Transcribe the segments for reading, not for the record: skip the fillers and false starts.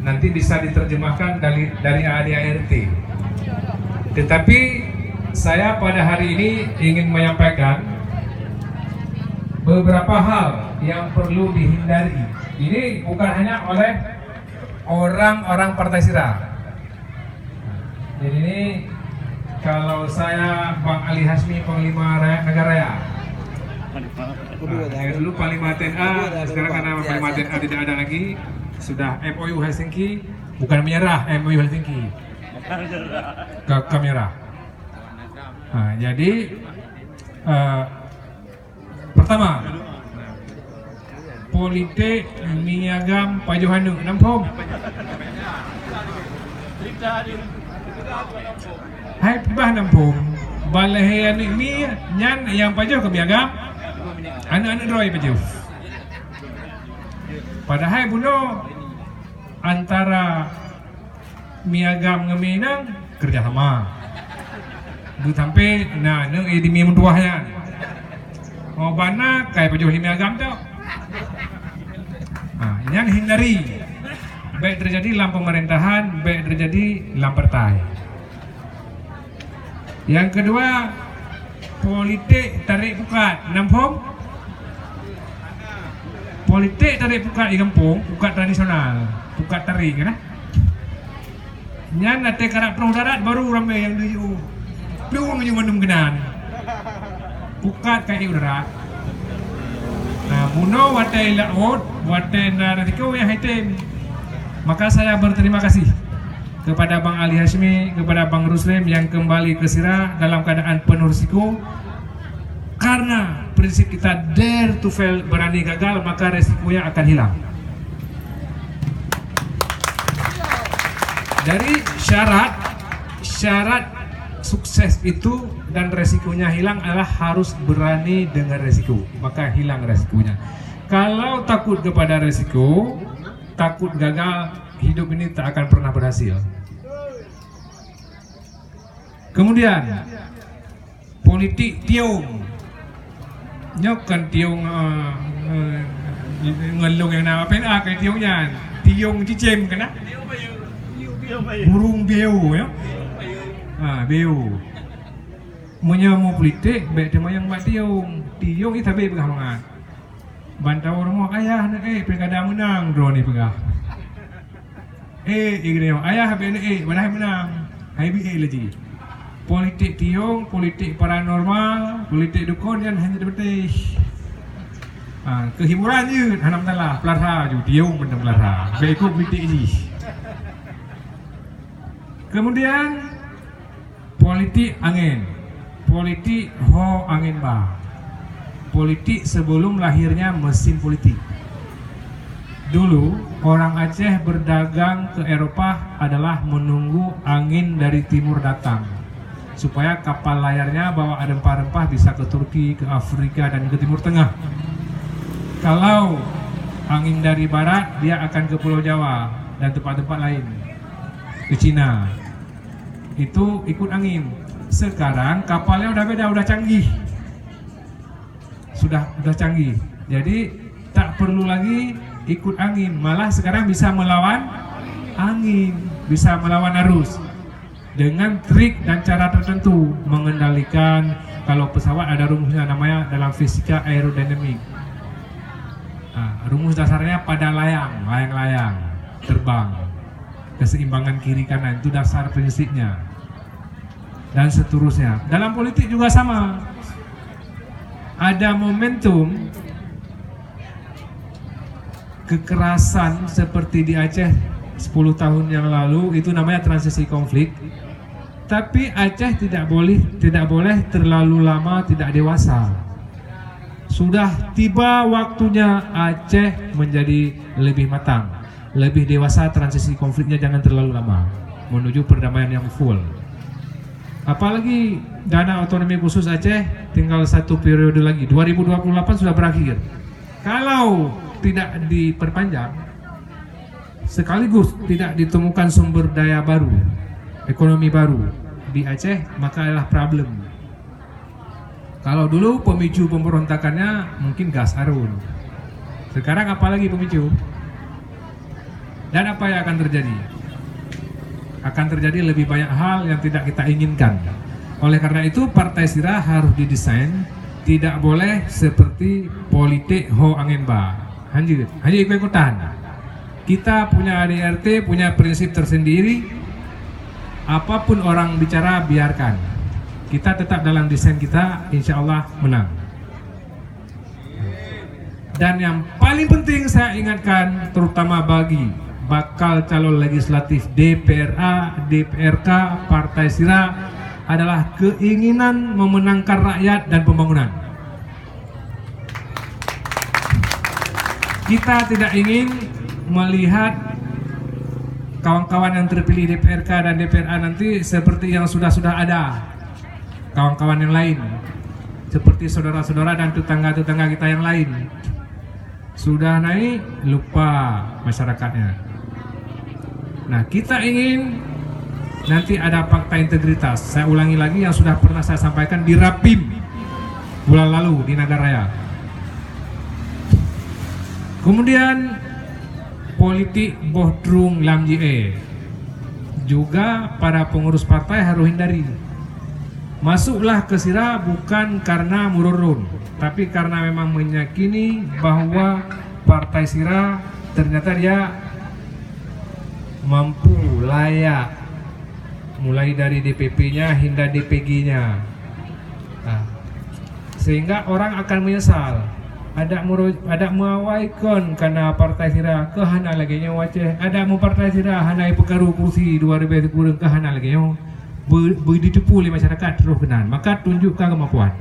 nanti bisa diterjemahkan dari ADART. Tetapi saya pada hari ini ingin menyampaikan beberapa hal yang perlu dihindari. Ini bukan hanya oleh orang-orang Partai Sira. Jadi ini kalau saya Bang Ali Hasmi, Panglima Negara ya. Dulu Panglima TNA, sekarang karena Panglima TNA tidak ada lagi, sudah MOU Helsinki, bukan menyerah MOU Helsinki. Ke merah. Nah, jadi pertama, politik niagam pajuhanu nampom. Hai pibah nampom. Balahian ini nyan yang pajuh ke miagam. Anak-anak roy pajuh. Padahal bunuh antara miagam ngeminang kerjasama. Du sampai nah neng di mi menduahnya. Mau bana kayak pajuh lima agam tu. Nah, yang hindari baik terjadi dalam pemerintahan, baik terjadi dalam partai. Yang kedua, politik tarik pukat nampung. Politik tarik pukat di kampung, pukat tradisional, pukat tarik kan? Nyan nate karak perang darat baru ramai yang diu. Peluang yang mandum genan. Pukat kayak udara. Nah, muno watai laut, watai naratiko yang haitem. Maka saya berterima kasih kepada Bang Ali Hasmi, kepada Bang Ruslim yang kembali ke Sira dalam keadaan penuh risiko. Karena prinsip kita dare to fail, berani gagal, maka resikonya akan hilang. Dari syarat sukses itu dan resikonya hilang adalah harus berani dengan resiko, maka hilang resikonya. Kalau takut kepada resiko, takut gagal, hidup ini tak akan pernah berhasil. Kemudian politik tiung, nyokan tiung ngelung yang nama apa kayak tiungnya, tiung cicim kena, burung beo ya. Beo menyamu politik baik tema yang mak tiung itu tapi pegah banget bantau orang ayah pilkada menang drone ni pegah igni ayah BNE mana menang HBA lagi politik tiung, politik paranormal, politik dukun yang hanya berteh kehiburan je hanam talah pelarha ju tiung menang pelarha baik ikut politik ni. Kemudian politik angin, politik ho angin bah, politik sebelum lahirnya mesin politik. Dulu orang Aceh berdagang ke Eropah adalah menunggu angin dari timur datang, supaya kapal layarnya bawa rempah-rempah bisa ke Turki, ke Afrika dan ke Timur Tengah. Kalau angin dari barat, dia akan ke Pulau Jawa dan tempat-tempat lain, ke Cina. Itu ikut angin. Sekarang kapalnya udah beda, udah canggih. Sudah canggih. Jadi tak perlu lagi ikut angin, malah sekarang bisa melawan angin, bisa melawan arus dengan trik dan cara tertentu mengendalikan. Kalau pesawat ada rumusnya namanya dalam fisika aerodinamik. Rumus dasarnya pada layang-layang terbang, keseimbangan kiri kanan itu dasar prinsipnya, dan seterusnya. Dalam politik juga sama, ada momentum kekerasan seperti di Aceh 10 tahun yang lalu, itu namanya transisi konflik. Tapi Aceh tidak boleh terlalu lama tidak dewasa. Sudah tiba waktunya Aceh menjadi lebih matang, lebih dewasa. Transisi konfliknya jangan terlalu lama menuju perdamaian yang full. Apalagi dana otonomi khusus Aceh tinggal 1 periode lagi, 2028 sudah berakhir. Kalau tidak diperpanjang sekaligus tidak ditemukan sumber daya baru, ekonomi baru di Aceh, maka adalah problem. Kalau dulu pemicu pemberontakannya mungkin gas arun, sekarang apalagi pemicu? Dan apa yang akan terjadi? Akan terjadi lebih banyak hal yang tidak kita inginkan. Oleh karena itu Partai Sira harus didesain tidak boleh seperti politik ho angin ba. Hanya ikut-ikutan. Kita punya ADRT, punya prinsip tersendiri. Apapun orang bicara biarkan. Kita tetap dalam desain kita, insya Allah menang. Dan yang paling penting saya ingatkan, terutama bagi bakal calon legislatif DPRA, DPRK, Partai Sira, adalah keinginan memenangkan rakyat dan pembangunan. Kita tidak ingin melihat kawan-kawan yang terpilih DPRK dan DPRA nanti seperti yang sudah ada kawan-kawan yang lain, seperti saudara-saudara dan tetangga-tetangga kita yang lain. Sudah naik, lupa masyarakatnya. Nah, kita ingin nanti ada fakta integritas. Saya ulangi lagi yang sudah pernah saya sampaikan di Rapim bulan lalu di Nagaraya. Kemudian politik bohdrung lam JE juga para pengurus partai harus hindari. Masuklah ke Sira bukan karena mururun, tapi karena memang meyakini bahwa Partai Sira ternyata dia mampu, layak, mulai dari DPP-nya hingga DPG-nya. Nah, sehingga orang akan menyesal. Ada muawai kon karena Partai Sira kehana lagi nyo Aceh. Ada mu Partai Sira hanai pekaru kursi 2000 kurang kehana lagi nyo. Ditipu oleh masyarakat terus kenan. Maka tunjukkan kemampuan.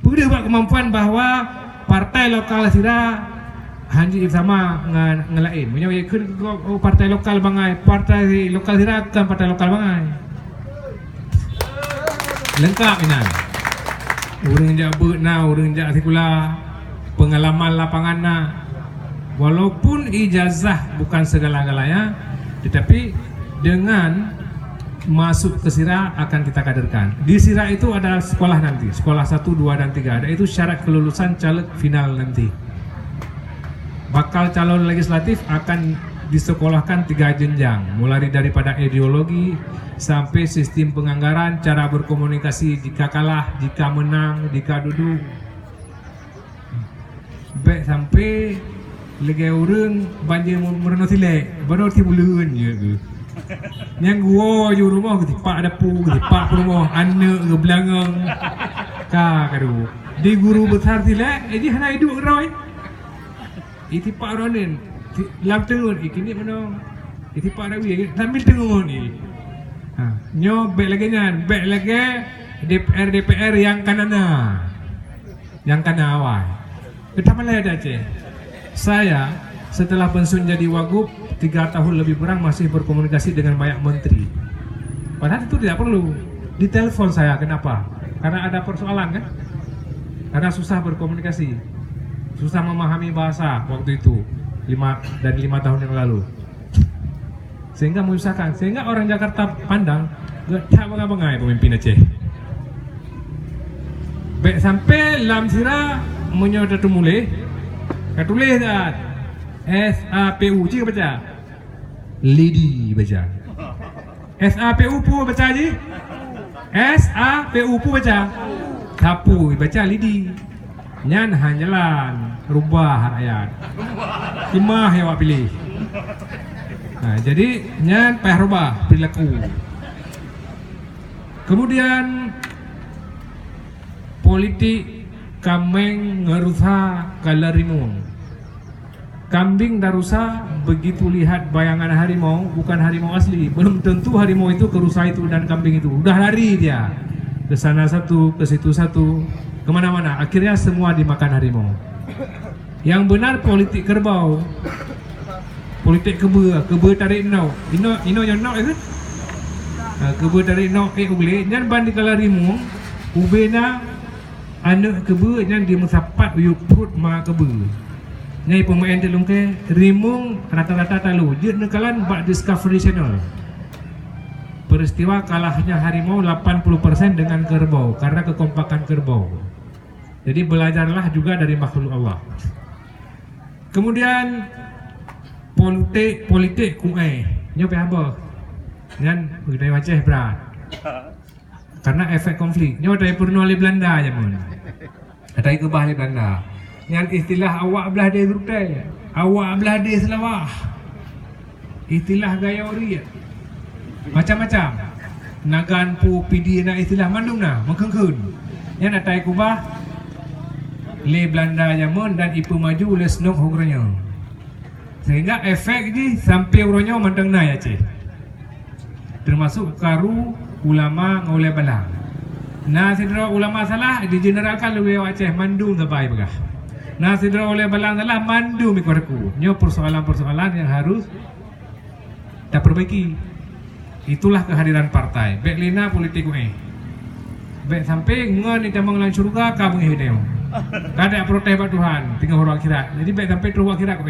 Beri buat kemampuan bahwa partai lokal Sira hanji sama ngelain. Menyawi partai lokal bangai, partai lokal Sira kan partai lokal bangai. Lengkap ini. Urang jabut na, urang jak sikula, pengalaman lapangan na. Walaupun ijazah bukan segala-galanya, tetapi dengan masuk ke Sira akan kita kaderkan. Di Sira itu ada sekolah nanti, sekolah 1, 2, dan 3. Ada itu syarat kelulusan caleg final nanti. Bakal calon legislatif akan disekolahkan 3 jenjang, mulai daripada ideologi sampai sistem penganggaran, cara berkomunikasi jika kalah, jika menang, jika duduk. Baik sampai lagi orang banjir merenung silek, baru tibulun je. Yang gua di rumah ketipak dapur, ketipak rumah anak ke belangang. Kadu. Di guru besar silek, dia hanya hidup roy. Itipak ronin, lam tengun ikini mana? Itipak rawi, sambil tengun ni. Nyo baik lagi nyan, baik lagi DPR yang kanana, yang kana awal. Betapa lah ada Aceh. Saya setelah pensiun jadi wagub 3 tahun lebih kurang masih berkomunikasi dengan banyak menteri. Padahal itu tidak perlu. Ditelepon saya, kenapa? Karena ada persoalan kan? Karena susah berkomunikasi, susah memahami bahasa waktu itu 5 tahun yang lalu. Sehingga menyusahkan, sehingga orang Jakarta pandang gak bangai pemimpin Aceh. Baik sampai lam Sira menyodor mulai, katulis dah SAPU cik baca, Lidi baca, SAPU pu baca je, SAPU pu baca, Sapu baca Lidi, nyan hanyalan rubah ayat, imah yang awak pilih. Nah, jadi nyan payah rubah perilaku. Kemudian politik kameng ngerusa kalarimun. Kambing darusa begitu lihat bayangan harimau, bukan harimau asli. Belum tentu harimau itu kerusa itu dan kambing itu. Udah lari dia. Ke sana satu, ke situ satu, kemana-mana. Akhirnya semua dimakan harimau. Yang benar politik kerbau. Politik kebe tarik nau. Ino yang nau kan? Kebe tarik nau boleh. Nyan bandi kalarimu, ubena anak kebe nyan di musapat yuput ma kebe. Nyai pemain telung ke rimung rata-rata talu dia nekalan bak Discovery Channel. Peristiwa kalahnya harimau 80% dengan kerbau karena kekompakan kerbau. Jadi belajarlah juga dari makhluk Allah. Kemudian politik ku nyo pe apa ngan budaya Aceh berat karena efek konflik nyo dari purno oleh Belanda je mun ada ke bah oleh Belanda ngan istilah awak belah dia grutai awak belah dia Selawah istilah gaya ori macam-macam nagan pu pidi na istilah mandung na mengkengkun yang atai ku bah le Belanda jamun dan ipu maju le senok hogronyo sehingga efek ni sampai hogronyo mandang na ya cik termasuk karu ulama ngoleh balang na sidra ulama salah digeneralkan lebih Aceh mandung tabai begah na sidra oleh balang salah mandung mikorku nyo persoalan-persoalan yang harus dah perbaiki itulah kehadiran partai baik lina politik baik sampai ngan ita menglan syurga ka menghidau kada protes bak Tuhan tinggal orang akhirat jadi baik sampai terus akhirat ko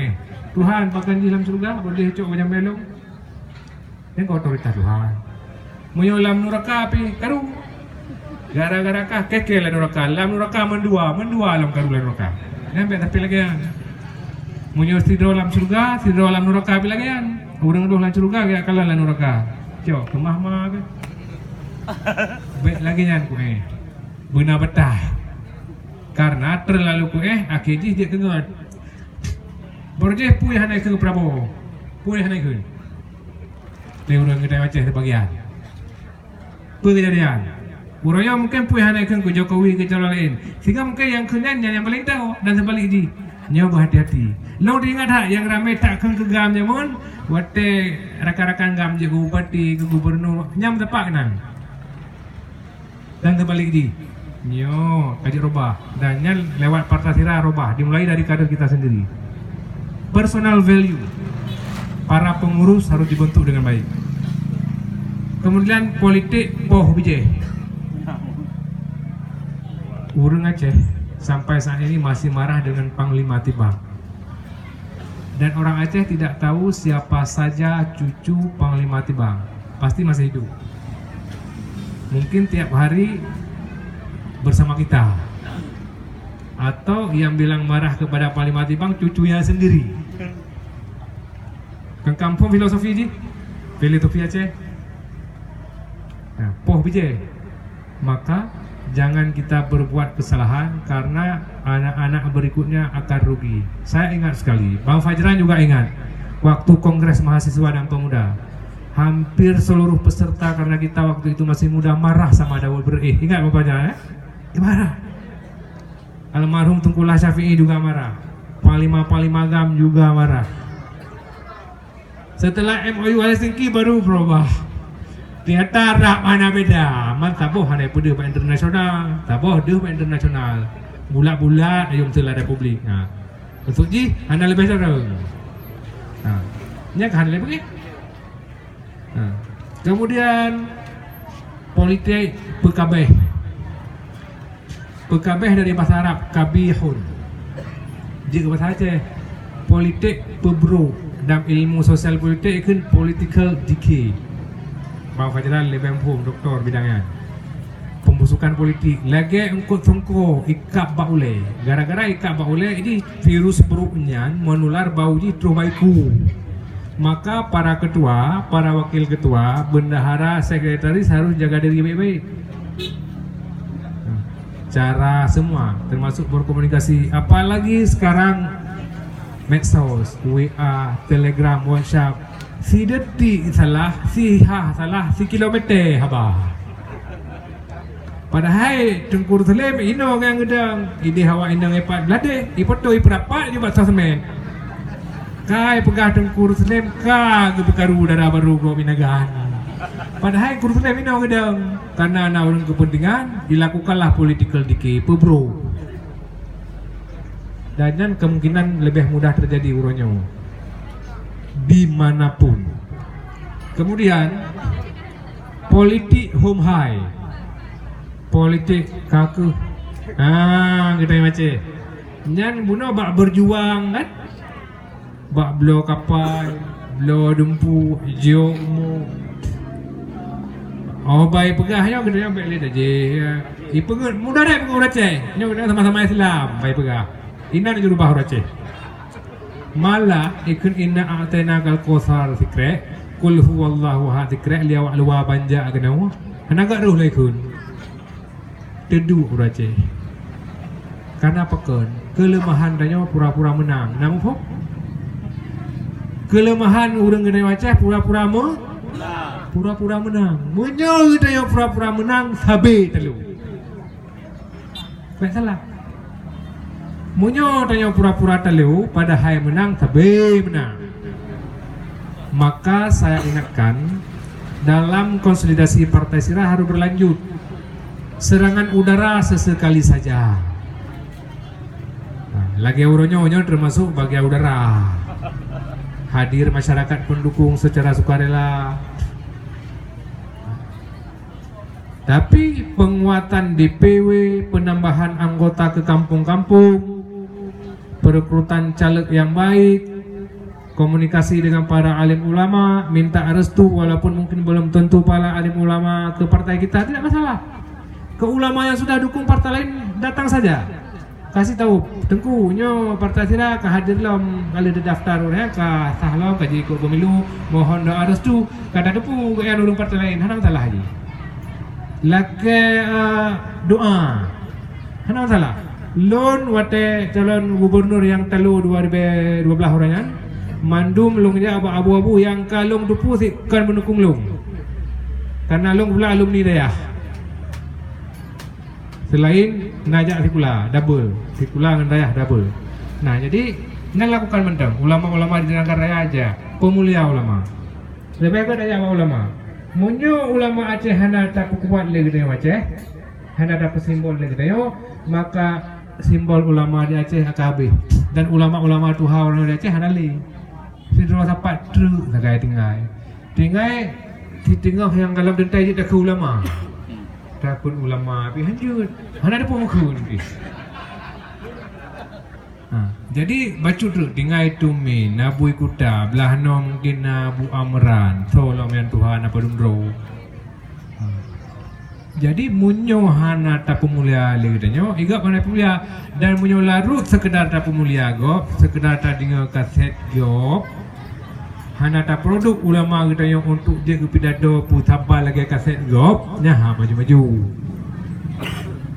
Tuhan pakan di dalam syurga boleh cok macam belong yang otoritas Tuhan menyolam neraka api karu gara-gara kah kekel neraka lam neraka mendua lam karu neraka yang baik tapi lagi yang menyo sidro dalam syurga sidro dalam neraka api lagi yang urang doh dalam syurga gaya kalah dalam neraka cok kemah mah ke baik lagi nyan ku benar betah karena terlalu ku akhirnya dia kengat borje puih hanai ke Prabowo puih hanai ke dia orang kita Aceh sebagian kejadian urangnya mungkin puih hanai ke Jokowi ke calon lain sehingga mungkin yang kenannya yang paling tahu dan sebalik di nyoba hati-hati lo diingat tak yang ramai tak ke gam jamun wate rakan-rakan gam je bupati ke gubernur nyam tepak nan dan terbalik di nyo kaji robah dan nyal lewat partai sirah robah dimulai dari kader kita sendiri personal value para pengurus harus dibentuk dengan baik kemudian politik poh bijih urang Aceh sampai saat ini masih marah dengan Panglima Tibang dan orang Aceh tidak tahu siapa saja cucu Panglima Tibang pasti masih hidup mungkin tiap hari bersama kita atau yang bilang marah kepada Panglima Tibang cucunya sendiri kan kampung filosofi ji filosofi Aceh nah, poh bijih maka jangan kita berbuat kesalahan karena anak-anak berikutnya akan rugi. Saya ingat sekali, Bang Fajran juga ingat waktu Kongres Mahasiswa dan Pemuda hampir seluruh peserta karena kita waktu itu masih muda marah sama Dawud Berih. Ingat Bang Fajran marah. Almarhum Tengkulah Syafi'i juga marah. Panglima Gam juga marah. Setelah MOU Helsinki baru berubah. Ternyata rak mana beda. Man taboh hanai pede pak internasional, taboh deh pak internasional. Bulat-bulat ayam telah republik. Nah, untuk ji anda lebih sarung. Nah, nya kan lebih. Nah, kemudian politik PKB. PKB dari bahasa Arab kabihun. Jika bahasa Aceh politik pebro dalam ilmu sosial politik kan political decay. Bang Fajran lebih empuk doktor bidangnya pembusukan politik lagi engkau tungko ikap baule gara-gara ikap baule ini virus buruknya menular bau di trobaiku maka para ketua, para wakil ketua, bendahara, sekretaris harus jaga diri baik-baik cara semua termasuk berkomunikasi apalagi sekarang medsos, WA, Telegram, WhatsApp si detik salah, si salah, si kilometer habah. Padahal Tengku Selim ino yang gedang, ide hawa indang epat belade, ipoto iperapat juga sasmen. Kai pegah Tengku Selim ka gebekaru darah baru go binagan. Padahal Tengku Selim ino gedang, karena ana urang kepentingan dilakukanlah political decay, bro. Dan kemungkinan lebih mudah terjadi uronyo. Dimanapun. Kemudian politik home high, politik kaku. Kita macam nyan buno bak berjuang kan, bak belo kapal, belo dempu, jomo. Oh baik pegahnya kita yang baik lihat aja. Ipengut mudah deh pengut Aceh. Nyo kita sama-sama Islam baik pegah. Ina nak jurubah Aceh. malah ikun inna a'tainakal kautsar zikra qul huwallahu ahad zikra liya wa luwa banja agnawa hanaga ruh laikun tedu urace karena pekeun kelemahan danyo pura-pura menang nang pok kelemahan urang gede wacah pura-pura menang munyo danyo pura-pura menang sabe telu baik salah munyo danyo pura-pura telu padahal menang sabe menang. Maka saya ingatkan dalam konsolidasi Partai Sira harus berlanjut. Serangan udara sesekali saja. Nah, lagi uronyo termasuk bagian udara. Hadir masyarakat pendukung secara sukarela. Tapi penguatan DPW, penambahan anggota ke kampung-kampung, perekrutan caleg yang baik, komunikasi dengan para alim ulama, minta restu walaupun mungkin belum tentu para alim ulama ke partai kita, tidak masalah. Ke ulama yang sudah dukung partai lain datang saja. Kasih tahu, Tengku nyo Partai Sira ka hadir lom kali daftar ya ka sahlom ka jadi ikut pemilu, mohon doa restu kada depu yang urung partai lain, hanang salah haji. Lake doa. Hanang salah. Lon wate calon gubernur yang telu 2012 orangnya mandum lungnya abu-abu yang kalung dupu kan mendukung lung karena lung pula alumni dia selain najak sikula double sikula dengan dayah double. Nah jadi nan lakukan mentang ulama-ulama di negara raya aja pemulia ulama lebih baik daya ulama munyo ulama Aceh hana tak kuat lagi dengan Aceh hana dapat simbol lagi dengan maka simbol ulama di Aceh AKB dan ulama-ulama tuha orang di Aceh hana li sidro sapat truk sagai tinggai yang dalam dentai je tak ke ulama takut ulama tapi hanjut mana ada pemukul ni jadi bacu truk tinggai tumi nabu ikuta belah no mungkin nabu amran tolong yang Tuhan apa dumro jadi munyo hana tak pemulia ledanyo igak mana pemulia dan munyo larut sekedar tak pemulia go sekedar tak dengar kaset go hana tak produk ulama kita yang untuk je ke pidato putabal lagi kaset go nya maju-maju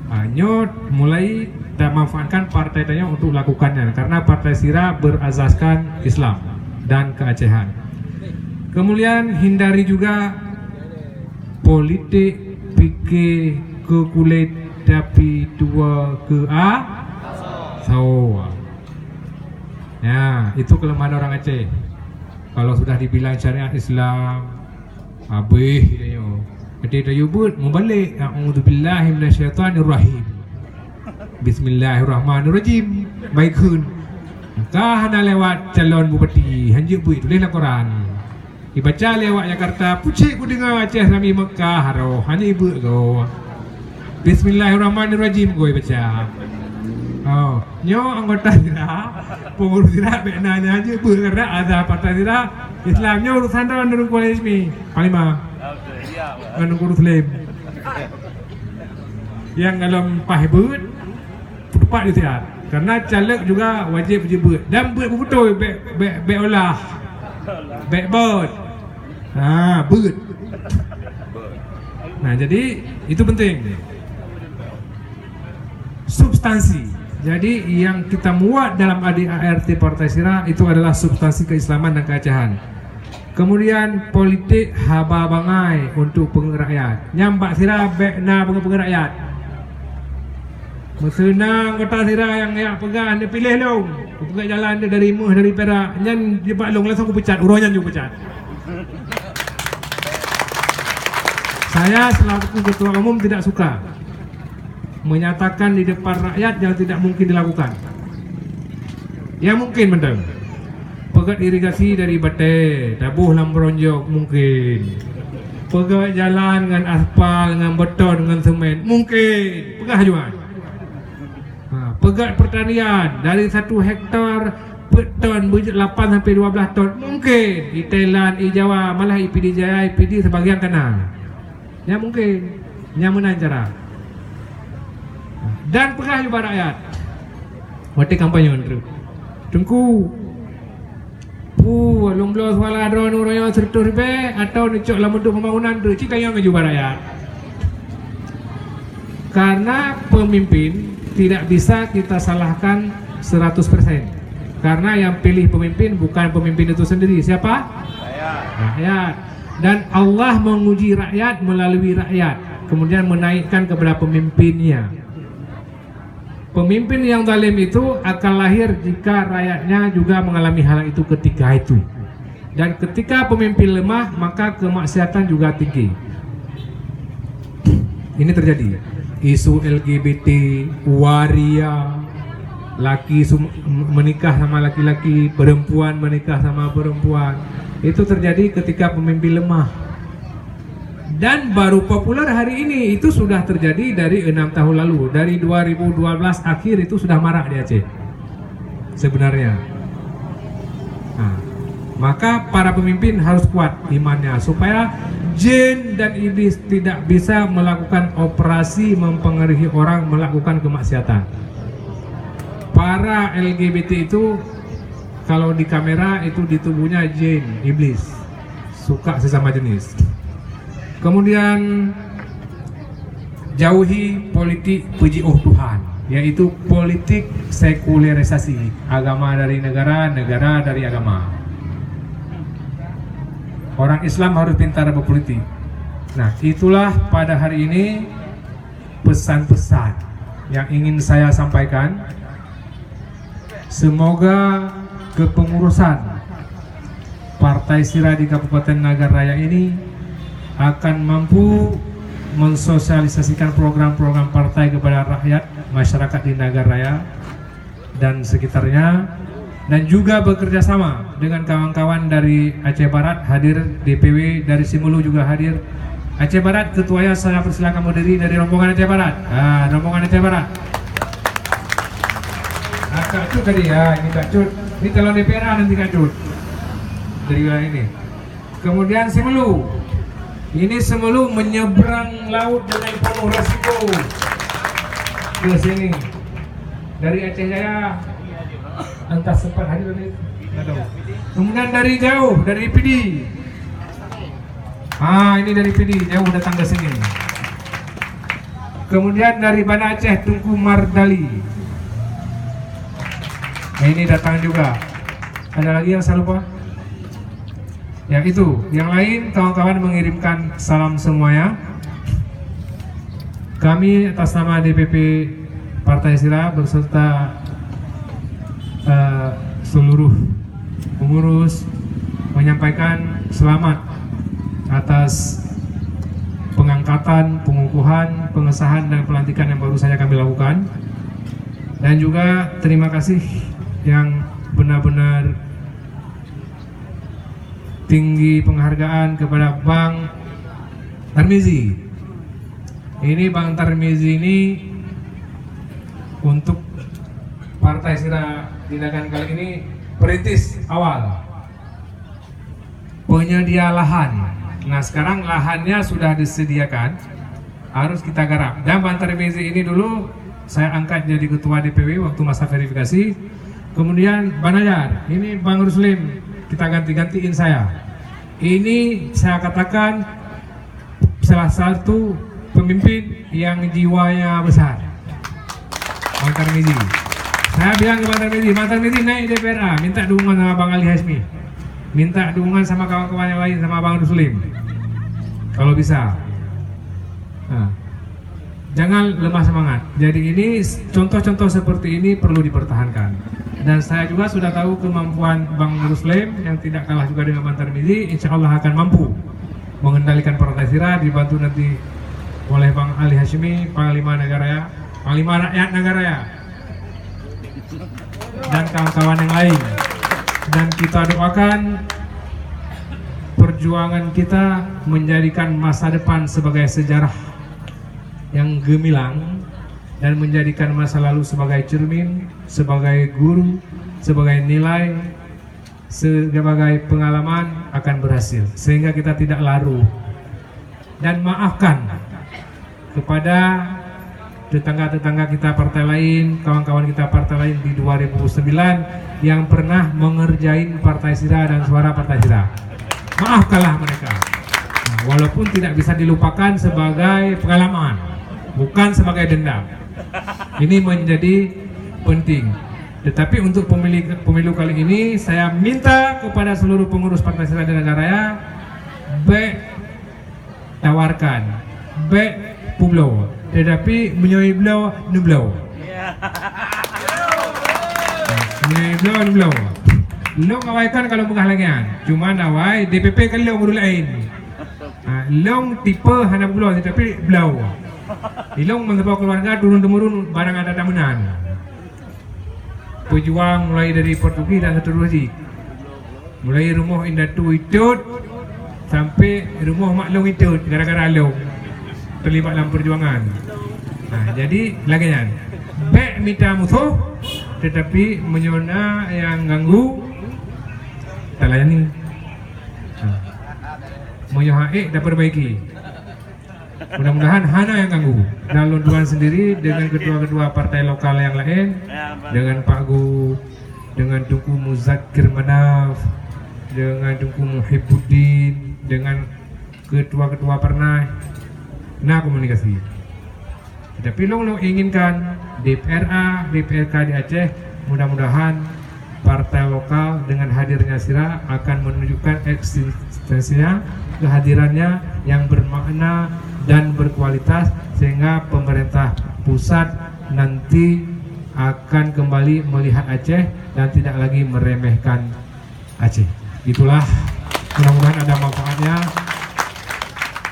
hanya mulai tak manfaatkan partai tanya untuk lakukannya karena Partai Sira berazaskan Islam dan keacehan. Kemudian hindari juga politik fikir ke kulit tapi tua ke sawa. Ya, itu kelemahan orang Aceh. Kalau sudah dibilang syariat Islam, habis dia. Ketika yubut membalik, a'udzubillahi minasyaitonirrahim. Bismillahirrahmanirrahim. Baikun. Maka hana lewat calon bupati, hanjut buih tulislah Quran. Dibaca lewat Jakarta, pucik ku dengar Aceh Rami Mekah haro, hanya ibu go. Bismillahirrahmanirrahim gue baca. Oh, nyo anggota Sira, pengurus Sira benanya aja ibu karena ada Partai Sira Islamnya urusan dalam nurung koalisme. Panglima. Nurung kurus lem. Yang dalam pahibut tepat di tiap. Karena caleg juga wajib jebut dan buat betul be olah. Backboard. Bird. Nah, jadi itu penting. Substansi. Jadi yang kita muat dalam ADART Partai Sira itu adalah substansi keislaman dan keacehan. Kemudian politik haba bangai untuk pengerakyat. Nyambak Sira bekna pengerakyat. Mesena anggota Sira yang pegang dia pilih long. Pegang jalan dia dari Muh dari Perak. Nyan dia pak long langsung aku pecat. Uronya juga pecat. Saya selaku ketua umum tidak suka menyatakan di depan rakyat yang tidak mungkin dilakukan. Yang mungkin betul. Pegat irigasi dari Bate, tabuh Lamberonjok mungkin. Pegat jalan dengan aspal, dengan beton, dengan semen mungkin. Pegah juga. Pegat pertanian dari 1 hektar beton budget 8 sampai 12 ton mungkin. Di Thailand, di Jawa, malah IPD Jaya, IPD sebagian kena. Ya mungkin. Yang menang cara. Dan pegah juga rakyat. Waktu kampanye terus. Tengku long blos wala adron uroyo sertur be atau nicok lamun untuk pembangunan tu cita yang juga rakyat. Karena pemimpin tidak bisa kita salahkan 100%. Karena yang pilih pemimpin bukan pemimpin itu sendiri. Siapa? Rakyat. Dan Allah menguji rakyat melalui rakyat, kemudian menaikkan kepada pemimpinnya. Pemimpin yang zalim itu akan lahir jika rakyatnya juga mengalami hal itu ketika itu. Dan ketika pemimpin lemah, maka kemaksiatan juga tinggi. Ini terjadi. Isu LGBT, waria, laki menikah sama laki-laki, perempuan menikah sama perempuan. Itu terjadi ketika pemimpin lemah. Dan baru populer hari ini, itu sudah terjadi dari 6 tahun lalu. Dari 2012 akhir itu sudah marak di Aceh sebenarnya. Nah, maka para pemimpin harus kuat imannya supaya jin dan iblis tidak bisa melakukan operasi mempengaruhi orang melakukan kemaksiatan. Para LGBT itu kalau di kamera itu di tubuhnya jin, iblis, suka sesama jenis. Kemudian jauhi politik puji Tuhan, yaitu politik sekularisasi, agama dari negara, negara dari agama. Orang Islam harus pintar berpolitik. Nah, itulah pada hari ini pesan-pesan yang ingin saya sampaikan. Semoga kepengurusan Partai Sira di Kabupaten Nagar Raya ini akan mampu mensosialisasikan program-program partai kepada rakyat masyarakat di Nagar Raya dan sekitarnya, dan juga bekerja sama dengan kawan-kawan dari Aceh Barat hadir, DPW dari Simulu juga hadir. Aceh Barat ketuanya saya persilakan berdiri dari rombongan Aceh Barat. Rombongan Aceh Barat. Kak Cut tadi ya, ini Kak Cut. Ini calon DPR nanti Kak Cut dari wilayah ini. Kemudian Simulu. Ini Simulu menyeberang laut dengan penuh resiko ke sini dari Aceh Jaya, entah sempat hadir dari. Kemudian dari jauh dari PD. Ini dari PD jauh datang ke sini. Kemudian dari Banda Aceh Tunku Mardali. Ini datang juga. Ada lagi yang saya lupa? Ya itu, yang lain kawan-kawan mengirimkan salam semuanya. Kami atas nama DPP Partai Sira berserta seluruh pengurus menyampaikan selamat atas pengangkatan, pengukuhan, pengesahan dan pelantikan yang baru saja kami lakukan. Dan juga terima kasih yang benar-benar tinggi penghargaan kepada Bang Tarmizi. Ini Bang Tarmizi ini untuk Partai Sira tindakan kali ini perintis awal, penyedia lahan. Nah sekarang lahannya sudah disediakan, harus kita garap. Dan Bang Tarmizi ini dulu saya angkat jadi ketua DPW waktu masa verifikasi. Kemudian Bang Najar, ini Bang Ruslim, kita ganti-gantiin saya. Ini saya katakan salah satu pemimpin yang jiwanya besar, Bang Tarmizi. Saya bilang ke Bang Tarmizi naik DPRA, minta dukungan sama Bang Ali Hasmi, minta dukungan sama kawan-kawan yang lain, sama Bang Ruslim, kalau bisa. Nah, jangan lemah semangat. Jadi ini contoh-contoh seperti ini perlu dipertahankan. Dan saya juga sudah tahu kemampuan Bang Ruslim yang tidak kalah juga dengan Bang Tarmizi. Insya Allah akan mampu mengendalikan Partai Sira, dibantu nanti oleh Bang Ali Hashimi, Panglima Negara, Panglima Rakyat Negara, dan kawan-kawan yang lain. Dan kita doakan perjuangan kita menjadikan masa depan sebagai sejarah yang gemilang dan menjadikan masa lalu sebagai cermin, sebagai guru, sebagai nilai, sebagai pengalaman akan berhasil, sehingga kita tidak larut. Dan maafkan kepada tetangga-tetangga kita partai lain, kawan-kawan kita partai lain di 2009 yang pernah mengerjain Partai Sira dan Suara Partai Sira. Maafkanlah mereka. Nah, walaupun tidak bisa dilupakan sebagai pengalaman, bukan sebagai dendam. Ini menjadi penting. Tetapi untuk pemilu kali ini saya minta kepada seluruh pengurus Partai Sira dan Naga Raya, tawarkan, publo, tetapi menyoi blau, nublau. Menyoi blau, nublau. Long awaikan kalau menghalangan, cuma awai DPP kan long urut lain. Long tipe hana blau, tetapi blau. Long membawa keluarga turun-temurun barang ada tamunan. Pejuang mulai dari Portugis dan seterusnya. Mulai rumah Indatu Itut sampai rumah Mak Long Itut gara-gara Long terlibat dalam perjuangan. Nah, jadi lagian baik minta musuh tetapi menyona yang ganggu tak layani. Menyohaik dan perbaiki. Mudah-mudahan hana yang ganggu. Dan Londuan sendiri dengan ketua-ketua partai lokal yang lain, dengan Pak Gu, dengan Tunku Muzakir Manaf, dengan Tunku Muhibbuddin, dengan ketua-ketua pernah komunikasi. Tapi lo inginkan DPRA, DPRK di Aceh, mudah-mudahan partai lokal dengan hadirnya Sira akan menunjukkan eksistensinya, kehadirannya yang bermakna dan berkualitas sehingga pemerintah pusat nanti akan kembali melihat Aceh dan tidak lagi meremehkan Aceh. Itulah, mudah-mudahan ada manfaatnya.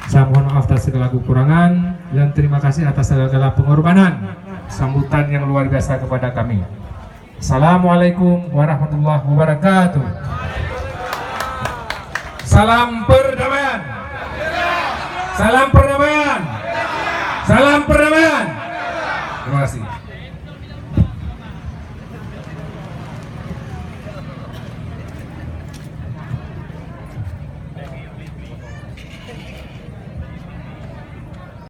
Saya mohon maaf atas segala kekurangan dan terima kasih atas segala pengorbanan sambutan yang luar biasa kepada kami. Assalamualaikum warahmatullahi wabarakatuh. Salam perdamaian. Salam perdamaian. Salam perdamaian. Terima kasih.